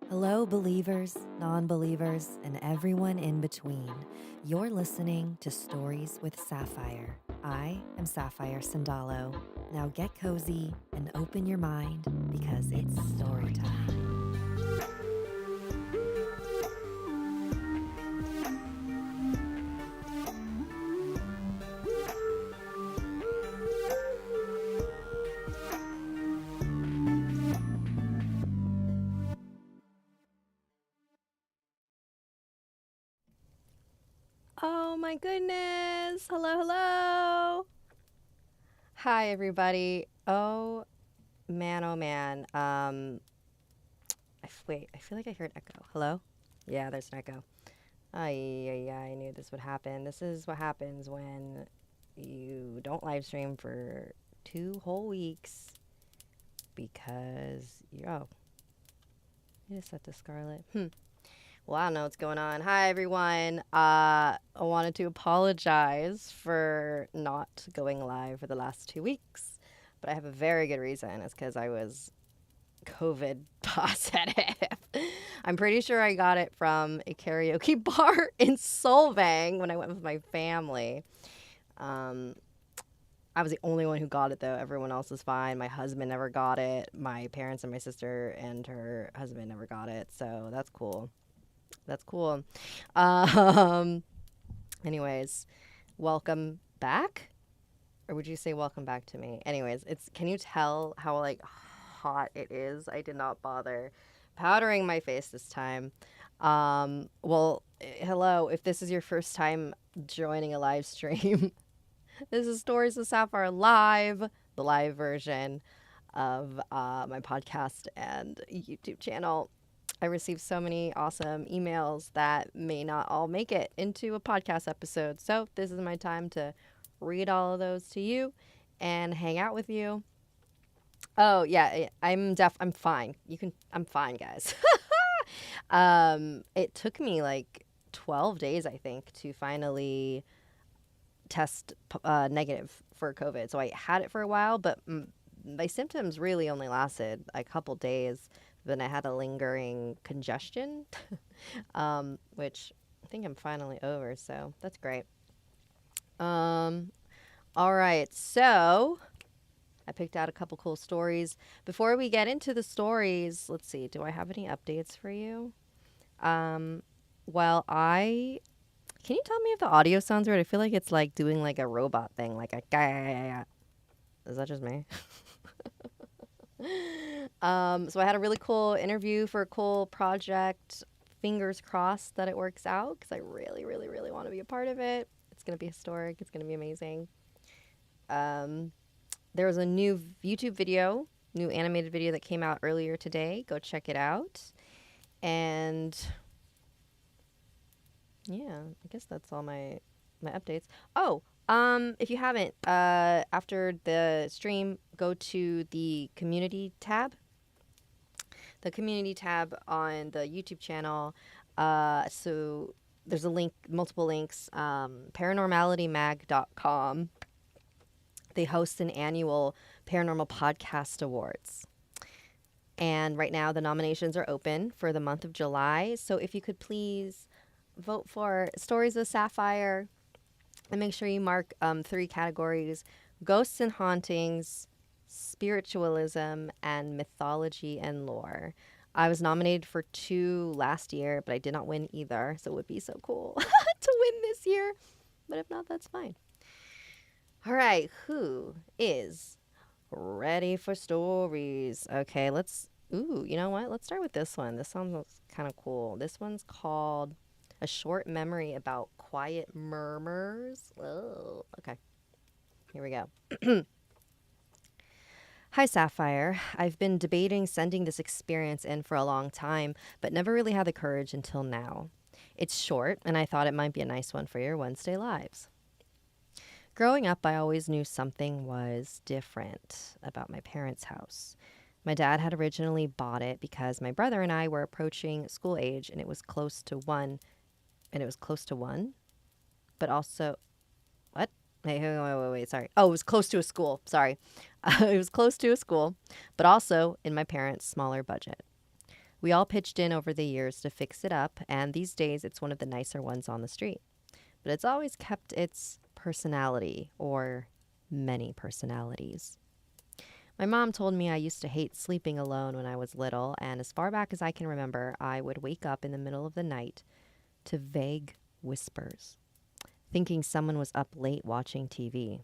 Hello, believers, non-believers, and everyone in between. You're listening to Stories with Sapphire. I am Sapphire Sandalo. Now get cozy and open your mind because it's story time. Oh my goodness. Hello, hello. Hi, everybody. Oh man, oh man. Wait, I feel like I heard echo. Hello? Yeah, there's an echo. I knew this would happen. This is what happens when you don't live stream for 2 whole weeks because I just set to Scarlet. Well, I don't know what's going on. Hi, everyone. I wanted to apologize for not going live for the last 2 weeks, but I have a very good reason. It's because I was COVID positive. I'm pretty sure I got it from a karaoke bar in Solvang when I went with my family. I was the only one who got it, though. Everyone else is fine. My husband never got it. My parents and my sister and her husband never got it, so that's cool. That's cool. Um, anyways, welcome back. Or would you say welcome back to me? Anyways, can you tell how like hot it is? I did not bother powdering my face this time. Hello. If this is your first time joining a live stream, this is Stories with Sapphire live, the live version of my podcast and YouTube channel. I received so many awesome emails that may not all make it into a podcast episode. So this is my time to read all of those to you and hang out with you. Oh yeah, I'm fine. I'm fine, guys. It took me like 12 days, I think, to finally test negative for COVID. So I had it for a while, but my symptoms really only lasted a couple days. Then I had a lingering congestion, which I think I'm finally over. So that's great. All right. So I picked out a couple cool stories. Before we get into the stories, let's see. Do I have any updates for you? Well, can you tell me if the audio sounds weird? I feel like it's like doing like a robot thing, like a guy. Is that just me? So I had a really cool interview for a cool project. Fingers crossed that it works out because I really, really, really want to be a part of it. It's going to be historic. It's going to be amazing. There was a new YouTube video, new animated video that came out earlier today. Go check it out. And yeah, I guess that's all my updates. Oh, if you haven't, after the stream, go to the community tab. The community tab on the YouTube channel. So there's a link, multiple links. Paranormalitymag.com. They host an annual Paranormal Podcast Awards. And right now the nominations are open for the month of July. So if you could please vote for Stories with Sapphire and make sure you mark 3 categories: ghosts and hauntings, spiritualism, and mythology and lore. I was nominated for 2 last year, but I did not win either. So it would be so cool to win this year. But if not, that's fine. All right, who is ready for stories? Okay, you know what? Let's start with this one. This sounds kind of cool. This one's called A Short Memory About Quiet Murmurs. Oh, okay. Here we go. Hi, Sapphire. I've been debating sending this experience in for a long time, but never really had the courage until now. It's short, and I thought it might be a nice one for your Wednesday lives. Growing up, I always knew something was different about my parents' house. My dad had originally bought it because my brother and I were approaching school age, and it was close to one. But also, what? Wait, sorry. Oh, it was close to a school. Sorry. It was close to a school, but also in my parents' smaller budget. We all pitched in over the years to fix it up, and these days it's one of the nicer ones on the street. But it's always kept its personality, or many personalities. My mom told me I used to hate sleeping alone when I was little, and as far back as I can remember, I would wake up in the middle of the night to vague whispers, thinking someone was up late watching TV.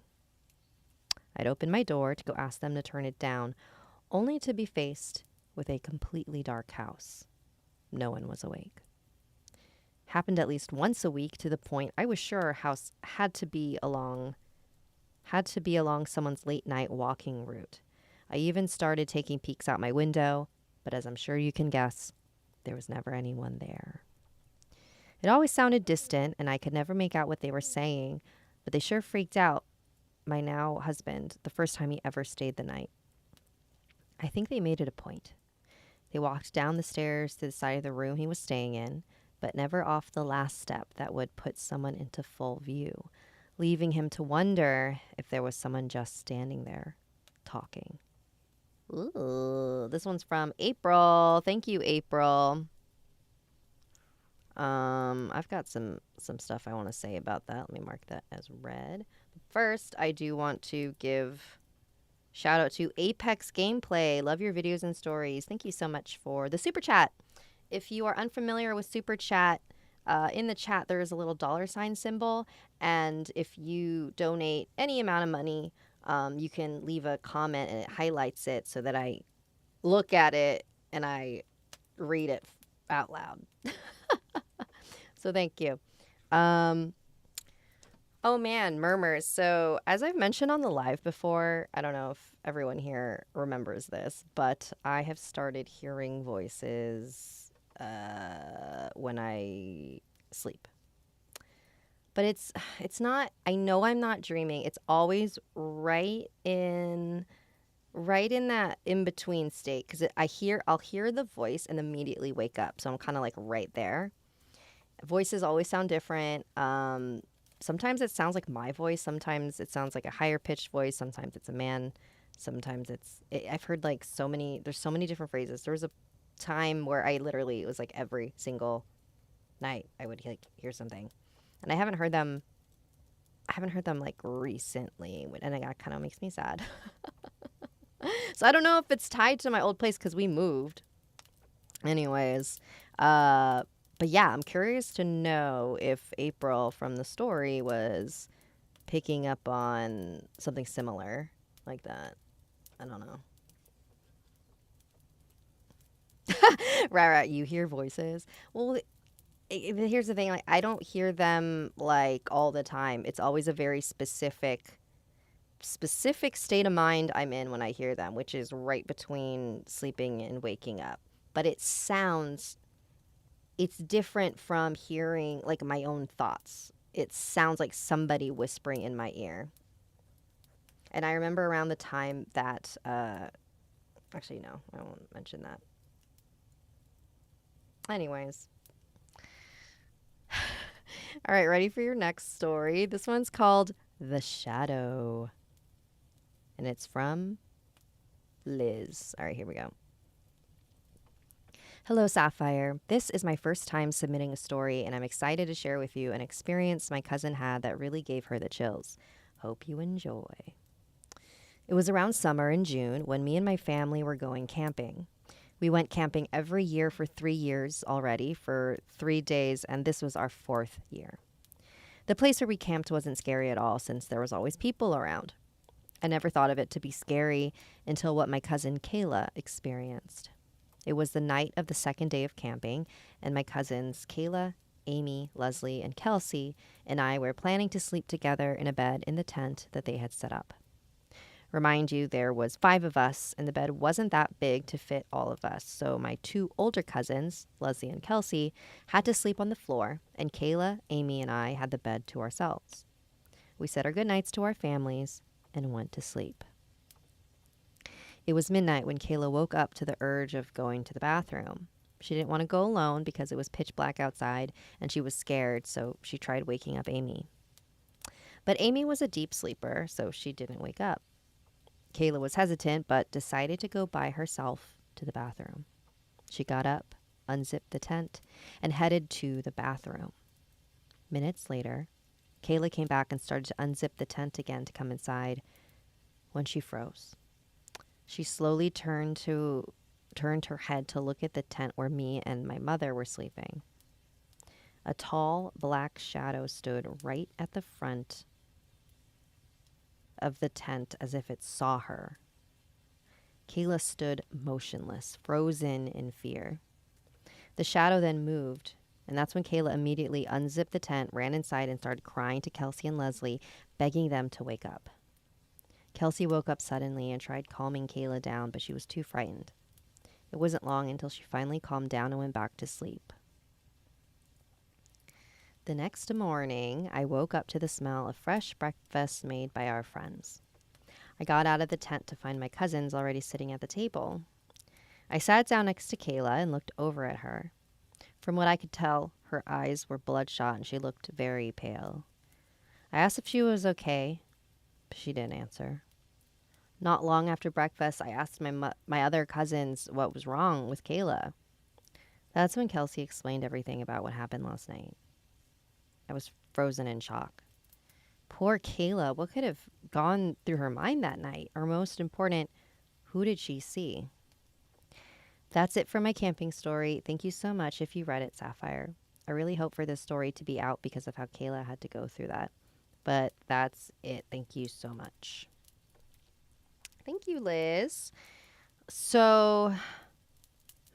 I'd open my door to go ask them to turn it down, only to be faced with a completely dark house. No one was awake. Happened at least once a week, to the point I was sure our house had to be along someone's late night walking route. I even started taking peeks out my window, but as I'm sure you can guess, there was never anyone there. It always sounded distant, and I could never make out what they were saying, but they sure freaked out my now husband the first time he ever stayed the night. I think they made it a point. They walked down the stairs to the side of the room he was staying in, but never off the last step that would put someone into full view, leaving him to wonder if there was someone just standing there talking. Ooh, this one's from April. Thank you, April. I've got some stuff I want to say about that. Let me mark that as read. First, I do want to give shout out to Apex Gameplay. Love your videos and stories. Thank you so much for the super chat. If you are unfamiliar with super chat, in the chat there is a little $ symbol, and if you donate any amount of money, you can leave a comment and it highlights it so that I look at it and I read it out loud. So thank you. Oh man, Murmurs. So as I've mentioned on the live before, I don't know if everyone here remembers this, but I have started hearing voices when I sleep. But it's not, I know I'm not dreaming. It's always right in that in between state, because I'll hear the voice and immediately wake up. So I'm kind of like right there. Voices always sound different. Sometimes it sounds like my voice. Sometimes it sounds like a higher pitched voice. Sometimes it's a man. Sometimes I've heard like there's so many different phrases. There was a time where it was like every single night I would like hear something, and I haven't heard them like recently, and that kind of makes me sad. So I don't know if it's tied to my old place because we moved. Anyways, but yeah, I'm curious to know if April from the story was picking up on something similar like that. I don't know. Right, you hear voices. Well, here's the thing, like I don't hear them like all the time. It's always a very specific state of mind I'm in when I hear them, which is right between sleeping and waking up. But it's different from hearing like my own thoughts. It sounds like somebody whispering in my ear. And I remember around the time that actually no, I won't mention that. Anyways. All right, ready for your next story? This one's called The Shadow. And it's from Liz. All right, here we go. Hello, Sapphire. This is my first time submitting a story, and I'm excited to share with you an experience my cousin had that really gave her the chills. Hope you enjoy. It was around summer in June when me and my family were going camping. We went camping every year for 3 years already, for 3 days, and this was our 4th year. The place where we camped wasn't scary at all since there was always people around. I never thought of it to be scary until what my cousin Kayla experienced. It was the night of the 2nd day of camping, and my cousins Kayla, Amy, Leslie, and Kelsey and I were planning to sleep together in a bed in the tent that they had set up. Remind you, there was 5 of us, and the bed wasn't that big to fit all of us, so my 2 older cousins, Leslie and Kelsey, had to sleep on the floor, and Kayla, Amy, and I had the bed to ourselves. We said our goodnights to our families and went to sleep. It was midnight when Kayla woke up to the urge of going to the bathroom. She didn't want to go alone because it was pitch black outside, and she was scared, so she tried waking up Amy. But Amy was a deep sleeper, so she didn't wake up. Kayla was hesitant, but decided to go by herself to the bathroom. She got up, unzipped the tent, and headed to the bathroom. Minutes later, Kayla came back and started to unzip the tent again to come inside when she froze. She slowly turned her head to look at the tent where me and my mother were sleeping. A tall black shadow stood right at the front of the tent as if it saw her. Kayla stood motionless, frozen in fear. The shadow then moved, and that's when Kayla immediately unzipped the tent, ran inside, and started crying to Kelsey and Leslie, begging them to wake up. Kelsey woke up suddenly and tried calming Kayla down, but she was too frightened. It wasn't long until she finally calmed down and went back to sleep. The next morning, I woke up to the smell of fresh breakfast made by our friends. I got out of the tent to find my cousins already sitting at the table. I sat down next to Kayla and looked over at her. From what I could tell, her eyes were bloodshot and she looked very pale. I asked if she was okay, but she didn't answer. Not long after breakfast, I asked my other cousins what was wrong with Kayla. That's when Kelsey explained everything about what happened last night. I was frozen in shock. Poor Kayla, what could have gone through her mind that night? Or most important, who did she see? That's it for my camping story. Thank you so much if you read it, Sapphire. I really hope for this story to be out because of how Kayla had to go through that. But that's it. Thank you so much. Thank you, Liz. So,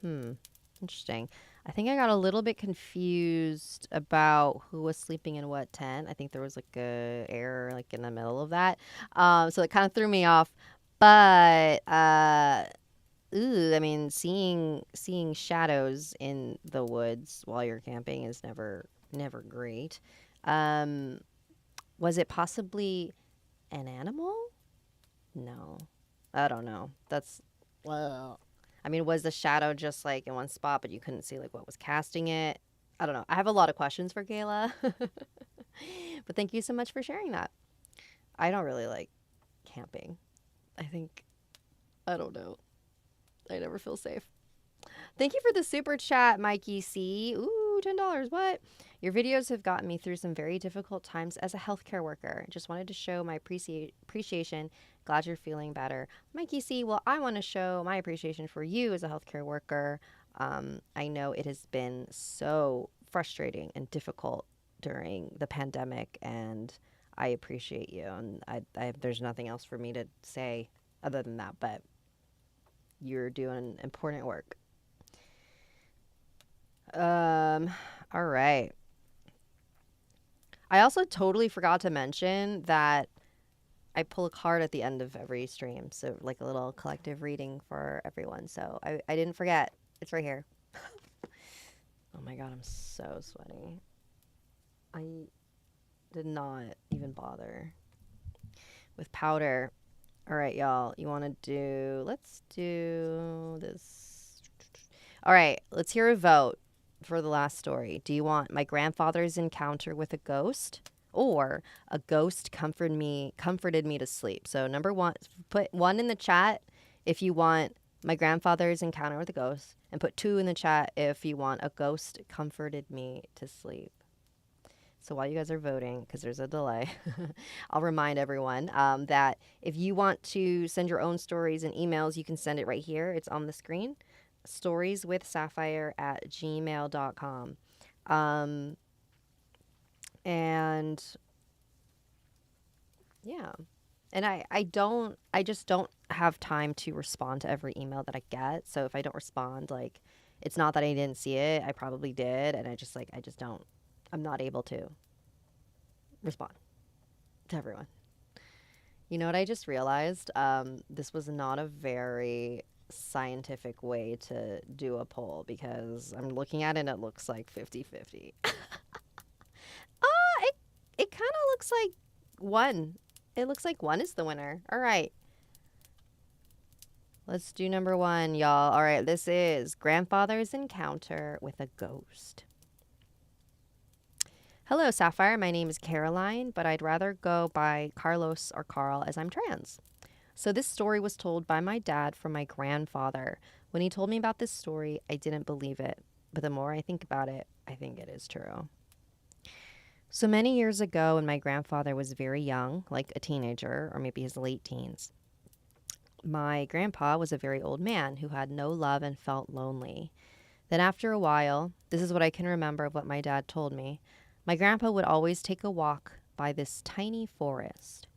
interesting. I think I got a little bit confused about who was sleeping in what tent. I think there was like a error like in the middle of that. So it kind of threw me off. But I mean, seeing shadows in the woods while you're camping is never great. Was it possibly an animal? No. I don't know. That's, well, I mean, was the shadow just like in one spot, but you couldn't see like what was casting it? I don't know. I have a lot of questions for Kayla. But thank you so much for sharing that. I don't really like camping. I don't know. I never feel safe. Thank you for the super chat, Mikey C. Ooh, $10. What? Your videos have gotten me through some very difficult times as a healthcare worker. Just wanted to show my appreciation. Glad you're feeling better. Mikey C, well, I want to show my appreciation for you as a healthcare worker. I know it has been so frustrating and difficult during the pandemic, and I appreciate you. And I there's nothing else for me to say other than that, but you're doing important work. All right. I also totally forgot to mention that I pull a card at the end of every stream. So like a little collective reading for everyone. So I didn't forget. It's right here. Oh my God, I'm so sweaty. I did not even bother with powder. All right, y'all. Let's do this. All right, let's hear a vote for the last story. Do you want my grandfather's encounter with a ghost or a ghost comforted me to sleep? So number one, put 1 in the chat if you want my grandfather's encounter with a ghost, and put 2 in the chat if you want a ghost comforted me to sleep. So while you guys are voting, because there's a delay, I'll remind everyone that if you want to send your own stories and emails, you can send it right here. It's on the screen. StoriesWithSapphire@gmail.com. And yeah. And I just don't have time to respond to every email that I get. So if I don't respond, like, it's not that I didn't see it. I probably did. And I'm not able to respond to everyone. You know what I just realized? This was not a very scientific way to do a poll because I'm looking at it and it looks like 50-50. It kind of looks like 1. It looks like 1 is the winner. All right. Let's do number 1, y'all. All right, this is grandfather's encounter with a ghost. Hello, Sapphire. My name is Caroline, but I'd rather go by Carlos or Carl as I'm trans. So this story was told by my dad from my grandfather. When he told me about this story, I didn't believe it, but the more I think about it, I think it is true. So many years ago, when my grandfather was very young, like a teenager or maybe his late teens, my grandpa was a very old man who had no love and felt lonely. Then, after a while, this is what I can remember of what my dad told me. My grandpa would always take a walk by this tiny forest.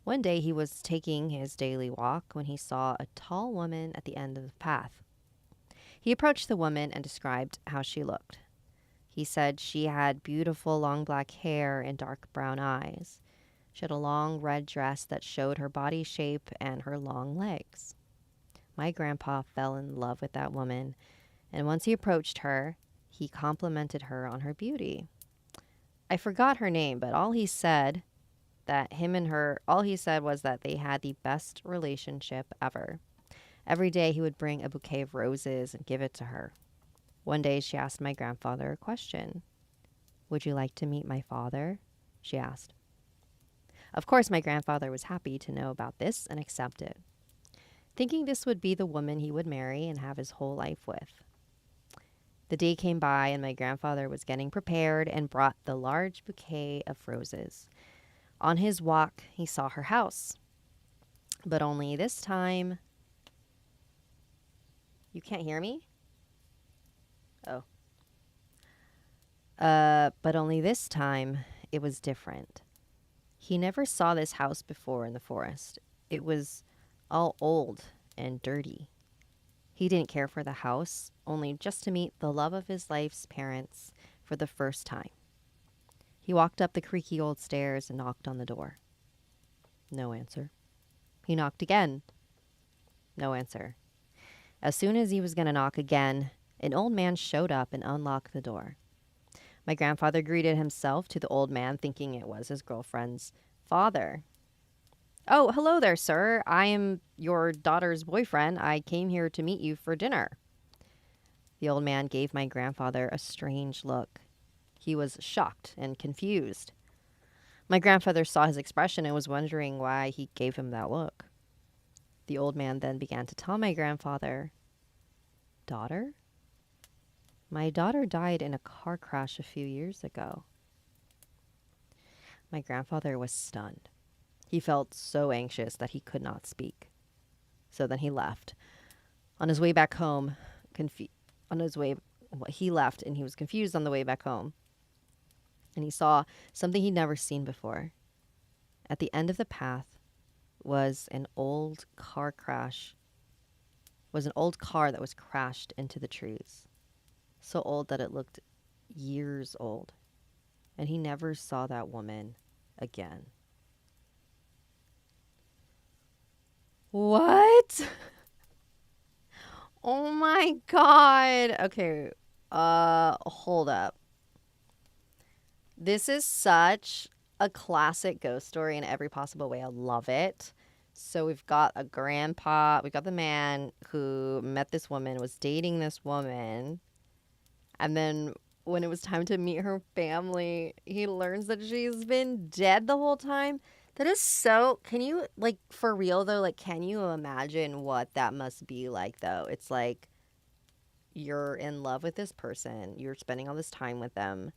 One day, he was taking his daily walk when he saw a tall woman at the end of the path. He approached the woman and described how she looked. He said she had beautiful long black hair and dark brown eyes. She had a long red dress that showed her body shape and her long legs. My grandpa fell in love with that woman, and once he approached her, he complimented her on her beauty. I forgot her name, but all he said was that they had the best relationship ever. Every day he would bring a bouquet of roses and give it to her. One day she asked my grandfather a question. "Would you like to meet my father?" she asked. Of course, my grandfather was happy to know about this and accepted, thinking this would be the woman he would marry and have his whole life with. The day came by and my grandfather was getting prepared and brought the large bouquet of roses. On his walk, he saw her house. But only this time... You can't hear me? Oh. But only this time, it was different. He never saw this house before in the forest. It was all old and dirty. He didn't care for the house, only just to meet the love of his life's parents for the first time. He walked up the creaky old stairs and knocked on the door. No answer. He knocked again. No answer. As soon as he was going to knock again, an old man showed up and unlocked the door. My grandfather greeted himself to the old man, thinking it was his girlfriend's father. "Oh, hello there, sir. I am your daughter's boyfriend. I came here to meet you for dinner." The old man gave my grandfather a strange look. He was shocked and confused. My grandfather saw his expression and was wondering why he gave him that look. The old man then began to tell my grandfather, "Daughter? My daughter died in a car crash a few years ago." My grandfather was stunned. He felt so anxious that he could not speak. So then he left. On his way back home, he left and he was confused on the way back home. And he saw something he'd never seen before. At the end of the path was an old car that was crashed into the trees. So old that it looked years old. And he never saw that woman again. What? Oh my God. Okay. Hold up. This is such a classic ghost story in every possible way. I love it. So we've got a grandpa, we've got the man who met this woman, was dating this woman. And then when it was time to meet her family, he learns that she's been dead the whole time. That is so, can you, like, for real though, like, can you imagine what that must be like though? It's like, you're in love with this person, you're spending all this time with them,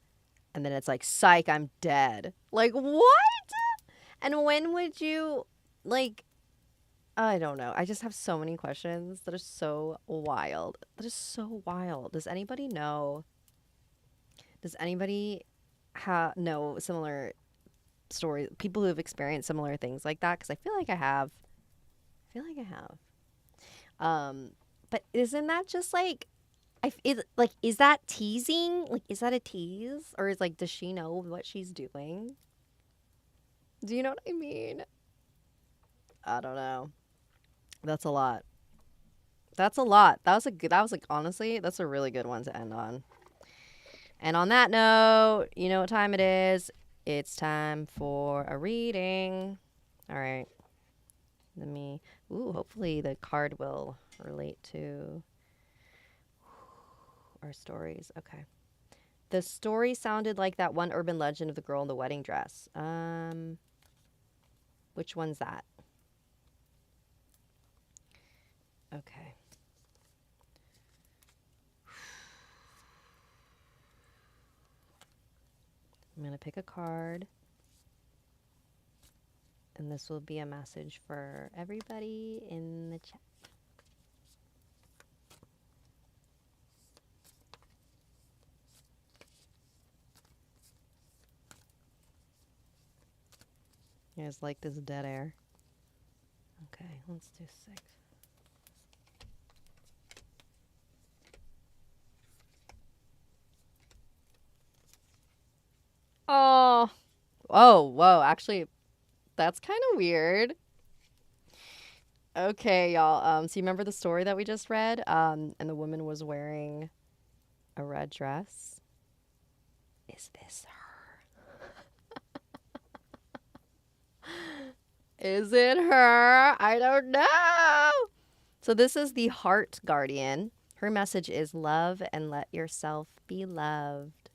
and then it's like, psych, I'm dead. Like, what? And when would you, like, I don't know. I just have so many questions that are so wild. That is so wild. Does anybody know? Does anybody know similar stories? People who have experienced similar things like that? Because I feel like I have. But isn't that just like, is that teasing? Like, is that a tease? Or is like, does she know what she's doing? Do you know what I mean? I don't know. That's a lot. That was like, honestly, that's a really good one to end on. And on that note, you know what time it is. It's time for a reading. All right. Hopefully the card will relate to our stories. Okay. The story sounded like that one urban legend of the girl in the wedding dress. Which one's that? Okay. I'm going to pick a card. And this will be a message for everybody in the chat. You guys like this dead air? Okay, let's do 6. Oh, whoa. Actually, that's kind of weird. Okay, y'all. So you remember the story that we just read? And the woman was wearing a red dress. Is this her? Is it her? I don't know. So this is the Heart Guardian. Her message is love and let yourself be loved.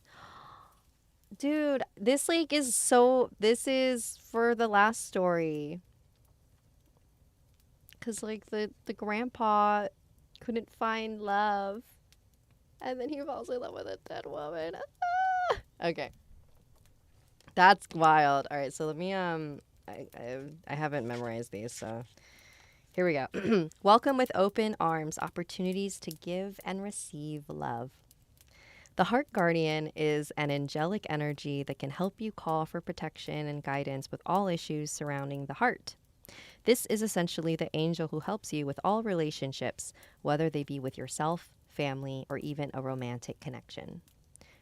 Dude, this like is so, this is for the last story. Cause like the grandpa couldn't find love. And then he falls in love with a dead woman. Okay. That's wild. All right, so let me I haven't memorized these, so here we go. Welcome with open arms, opportunities to give and receive love. The Heart Guardian is an angelic energy that can help you call for protection and guidance with all issues surrounding the heart. This is essentially the angel who helps you with all relationships, whether they be with yourself, family, or even a romantic connection.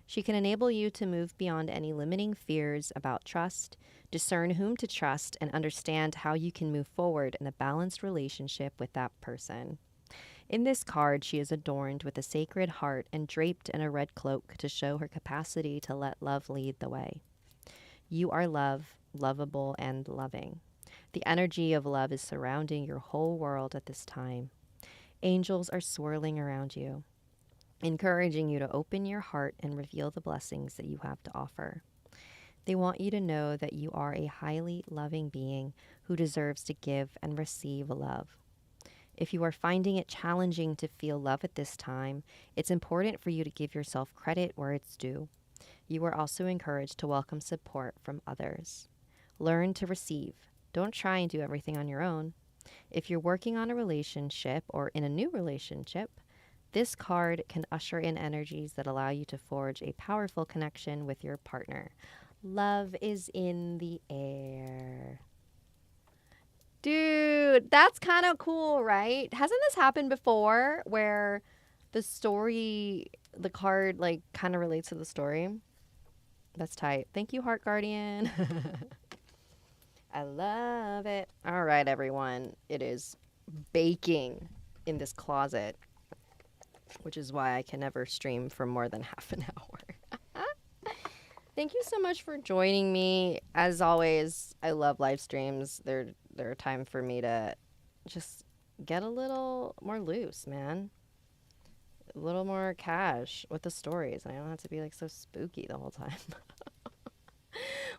She can enable you to move beyond any limiting fears about trust, discern whom to trust, and understand how you can move forward in a balanced relationship with that person. In this card, she is adorned with a sacred heart and draped in a red cloak to show her capacity to let love lead the way. You are love, lovable, and loving. The energy of love is surrounding your whole world at this time. Angels are swirling around you, encouraging you to open your heart and reveal the blessings that you have to offer. They want you to know that you are a highly loving being who deserves to give and receive love. If you are finding it challenging to feel love at this time, it's important for you to give yourself credit where it's due. You are also encouraged to welcome support from others. Learn to receive. Don't try and do everything on your own. If you're working on a relationship or in a new relationship, this card can usher in energies that allow you to forge a powerful connection with your partner. Love is in the air. Dude, that's kind of cool, right? Hasn't this happened before where the story, the card, like, kind of relates to the story? That's tight. Thank you, Heart Guardian. I love it. All right, everyone. It is baking in this closet, which is why I can never stream for more than half an hour. Thank you so much for joining me. As always, I love live streams. They're a time for me to just get a little more loose, man. A little more cash with the stories. And I don't have to be like so spooky the whole time.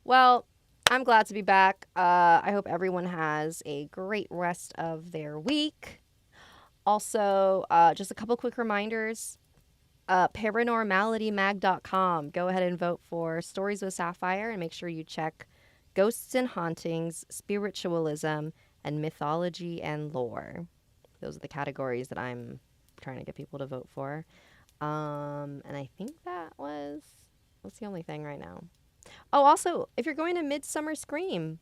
Well, I'm glad to be back. I hope everyone has a great rest of their week. Also, just a couple quick reminders. Paranormalitymag.com. Go ahead and vote for Stories with Sapphire and make sure you check Ghosts and Hauntings, Spiritualism, and Mythology and Lore. Those are the categories that I'm trying to get people to vote for. And I think that's the only thing right now. Oh, also, if you're going to Midsummer Scream,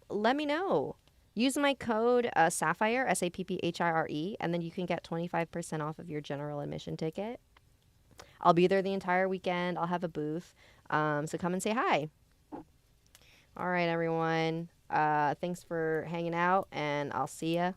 let me know. Use my code Sapphire, SAPPHIRE, and then you can get 25% off of your general admission ticket. I'll be there the entire weekend. I'll have a booth. So come and say hi. All right, everyone. Thanks for hanging out, and I'll see ya